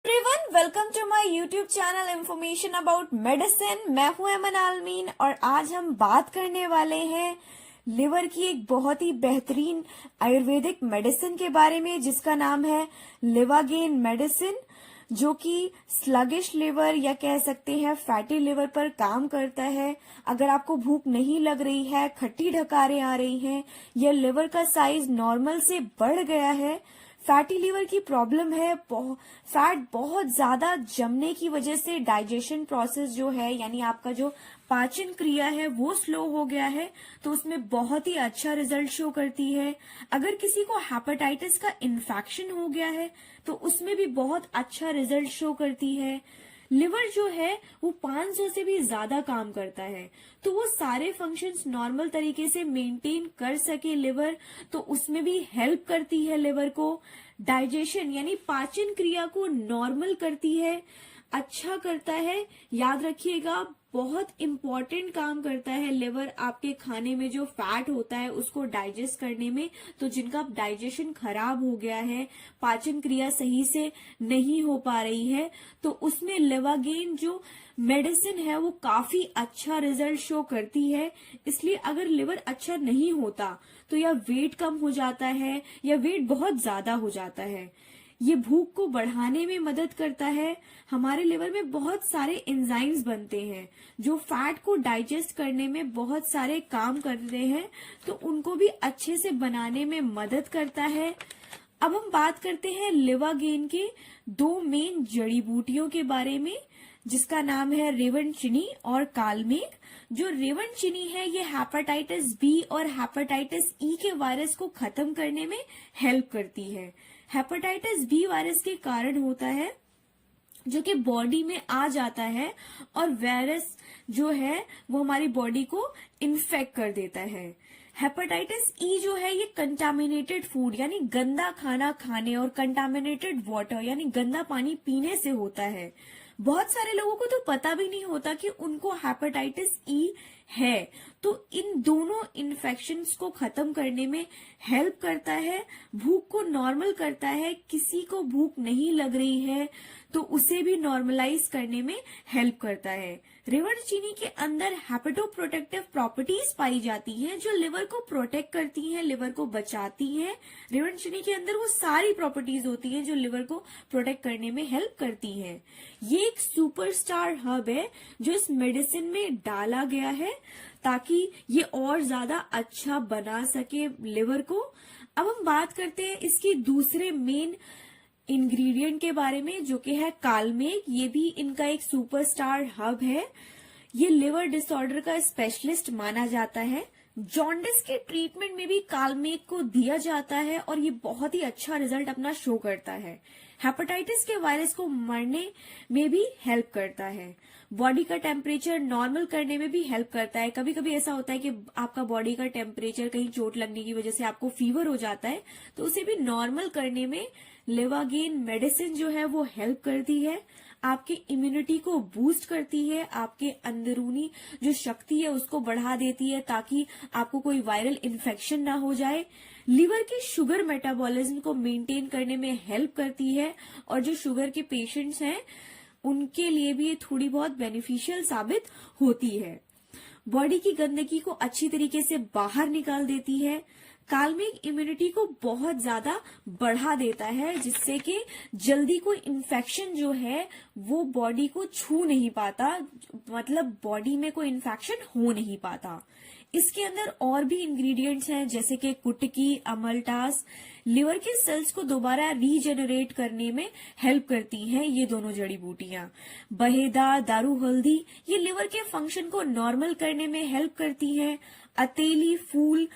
Everyone, welcome to my YouTube channel information about medicine. मैं हूं एमन आलमीन और आज हम बात करने वाले हैं लिवर की एक बहुत ही बेहतरीन आयुर्वेदिक मेडिसिन के बारे में जिसका नाम है लिवागेन मेडिसिन, जो कि स्लगिश लिवर या कह सकते हैं फैटी लिवर पर काम करता है। अगर आपको भूख नहीं लग रही है, खट्टी ढकारें आ रही हैं या लिवर का साइज नॉर्मल से बढ़ गया है, फैटी लिवर की प्रॉब्लम है, फैट बहुत ज्यादा जमने की वजह से डाइजेशन प्रोसेस जो है यानी आपका जो पाचन क्रिया है वो स्लो हो गया है, तो उसमें बहुत ही अच्छा रिजल्ट शो करती है। अगर किसी को हेपेटाइटिस का इन्फेक्शन हो गया है तो उसमें भी बहुत अच्छा रिजल्ट शो करती है। लिवर जो है वो 500 से भी ज्यादा काम करता है, तो वो सारे फंक्शंस नॉर्मल तरीके से मेंटेन कर सके लिवर, तो उसमें भी हेल्प करती है लिवर को। डाइजेशन यानी पाचन क्रिया को नॉर्मल करती है, अच्छा करता है। याद रखिएगा, बहुत इंपॉर्टेंट काम करता है लिवर आपके खाने में जो फैट होता है उसको डाइजेस्ट करने में। तो जिनका डाइजेशन खराब हो गया है, पाचन क्रिया सही से नहीं हो पा रही है, तो उसमें लिवागेन जो मेडिसिन है वो काफी अच्छा रिजल्ट शो करती है। इसलिए अगर लिवर अच्छा नहीं होता तो या वेट कम हो जाता है या वेट बहुत ज्यादा हो जाता है। ये भूख को बढ़ाने में मदद करता है। हमारे लिवर में बहुत सारे एंजाइम्स बनते हैं जो फैट को डाइजेस्ट करने में बहुत सारे काम करते हैं, तो उनको भी अच्छे से बनाने में मदद करता है। अब हम बात करते हैं लिवागेन के दो मेन जड़ी बूटियों के बारे में, जिसका नाम है रेवनचिनी और कालमेघ। जो रेवनचिनी है ये हेपेटाइटिस बी और हेपेटाइटिस ई के वायरस को खत्म करने में हेल्प करती है। हेपेटाइटिस बी वायरस के कारण होता है जो कि बॉडी में आ जाता है और वायरस जो है वो हमारी बॉडी को इन्फेक्ट कर देता है। हेपेटाइटिस ई जो है ये कंटामिनेटेड फूड यानी गंदा खाना खाने और कंटामिनेटेड वाटर यानी गंदा पानी पीने से होता है। बहुत सारे लोगों को तो पता भी नहीं होता कि उनको हेपेटाइटिस ई है, तो इन दोनों इन्फेक्शंस को खत्म करने में हेल्प करता है। भूख को नॉर्मल करता है, किसी को भूख नहीं लग रही है तो उसे भी नॉर्मलाइज करने में हेल्प करता है। रेवनचिनी के अंदर हेपेटोप्रोटेक्टिव प्रॉपर्टीज पाई जाती हैं जो लिवर को प्रोटेक्ट करती हैं, लिवर को बचाती हैं। रेवनचिनी के अंदर वो सारी प्रॉपर्टीज होती हैं जो लिवर को प्रोटेक्ट करने में हेल्प करती हैं। ये एक सुपरस्टार हब है जो इस मेडिसिन में डाला गया है ताकि ये और ज्यादा अच्छा बना सके लिवर को। अब हम बात करते हैं इसकी दूसरे मेन इंग्रेडिएंट के बारे में, जो कि है कालमेघ। ये भी इनका एक सुपरस्टार हब है। ये लिवर डिसऑर्डर का स्पेशलिस्ट माना जाता है। जॉन्डिस के ट्रीटमेंट में भी कालमेघ को दिया जाता है और ये बहुत ही अच्छा रिजल्ट अपना शो करता है। हेपेटाइटिस के वायरस को मरने में भी हेल्प करता है। बॉडी का टेम्परेचर नॉर्मल करने में भी हेल्प करता है। कभी कभी ऐसा होता है कि आपका बॉडी का टेम्परेचर कहीं चोट लगने की वजह से आपको फीवर हो जाता है, तो उसे भी नॉर्मल करने में लिवागेन मेडिसिन जो है वो हेल्प करती है। आपके इम्यूनिटी को बूस्ट करती है, आपके अंदरूनी जो शक्ति है उसको बढ़ा देती है ताकि आपको कोई वायरल इन्फेक्शन ना हो जाए। लिवर के शुगर मेटाबॉलिज्म को मेंटेन करने में हेल्प करती है और जो शुगर के पेशेंट्स हैं उनके लिए भी ये थोड़ी बहुत बेनिफिशियल साबित होती है। बॉडी की गंदगी को अच्छी तरीके से बाहर निकाल देती है। कालमेघ इम्यूनिटी को बहुत ज्यादा बढ़ा देता है, जिससे कि जल्दी कोई इन्फेक्शन जो है वो बॉडी को छू नहीं पाता, मतलब बॉडी में कोई इन्फेक्शन हो नहीं पाता। इसके अंदर और भी इंग्रेडिएंट्स हैं जैसे कि कुटकी, अमलटास। लिवर के सेल्स को दोबारा रीजेनरेट करने में हेल्प करती हैं ये दोनों जड़ी बूटियां। बहेदा, दारू हल्दी ये लिवर के फंक्शन को नॉर्मल करने में हेल्प करती हैं। अतेली, फूल,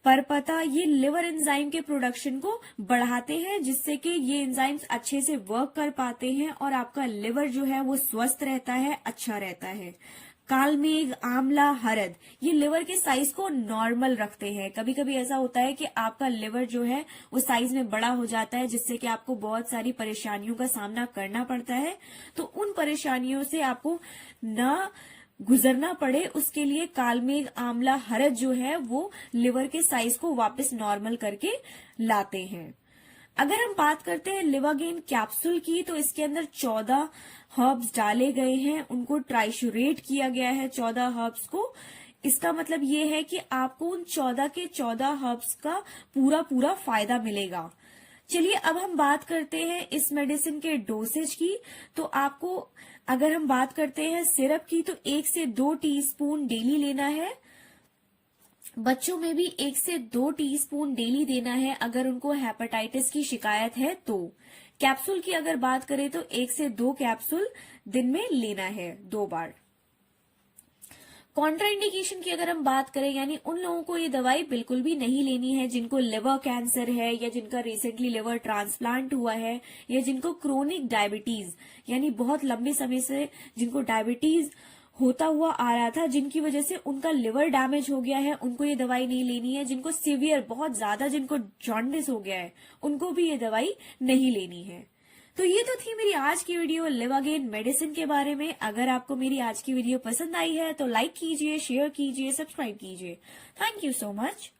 परपता ये लिवर एंजाइम के प्रोडक्शन को बढ़ाते हैं, जिससे कि ये एंजाइम्स अच्छे से वर्क कर पाते हैं और आपका लिवर जो है वो स्वस्थ रहता है, अच्छा रहता है। कालमेघ, आंवला, हरद ये लिवर के साइज को नॉर्मल रखते हैं। कभी कभी ऐसा होता है कि आपका लिवर जो है वो साइज में बड़ा हो जाता है, जिससे कि आपको बहुत सारी परेशानियों का सामना करना पड़ता है। तो उन परेशानियों से आपको न गुजरना पड़े, उसके लिए कालमेघ, आंवला, हरद जो है वो लिवर के साइज को वापस नॉर्मल करके लाते हैं। अगर हम बात करते हैं लिवागेन कैप्सूल की, तो इसके अंदर 14 हर्ब्स डाले गए हैं, उनको ट्राइशुरेट किया गया है 14 हर्ब्स को। इसका मतलब ये है कि आपको उन 14 के 14 हर्ब्स का पूरा पूरा फायदा मिलेगा। चलिए अब हम बात करते हैं इस मेडिसिन के डोसेज की। तो आपको, अगर हम बात करते हैं सिरप की, तो 1 से 2 टीस्पून डेली लेना है। बच्चों में भी 1 से 2 टीस्पून डेली देना है अगर उनको हेपेटाइटिस की शिकायत है तो। कैप्सूल की अगर बात करें तो 1 से 2 कैप्सूल दिन में लेना है 2 बार। कॉन्ट्राइंडिकेशन की अगर हम बात करें, यानी उन लोगों को ये दवाई बिल्कुल भी नहीं लेनी है जिनको लिवर कैंसर है, या जिनका रिसेंटली लिवर ट्रांसप्लांट हुआ है, या जिनको क्रोनिक डायबिटीज, यानी बहुत लंबे समय से जिनको डायबिटीज होता हुआ आ रहा था, जिनकी वजह से उनका लिवर डैमेज हो गया है, उनको ये दवाई नहीं लेनी है। जिनको सीवियर, बहुत ज्यादा जिनको जॉन्डिस हो गया है, उनको भी ये दवाई नहीं लेनी है। तो ये तो थी मेरी आज की वीडियो लिवागेन मेडिसिन के बारे में। अगर आपको मेरी आज की वीडियो पसंद आई है तो लाइक कीजिए, शेयर कीजिए, सब्सक्राइब कीजिए। Thank you so much.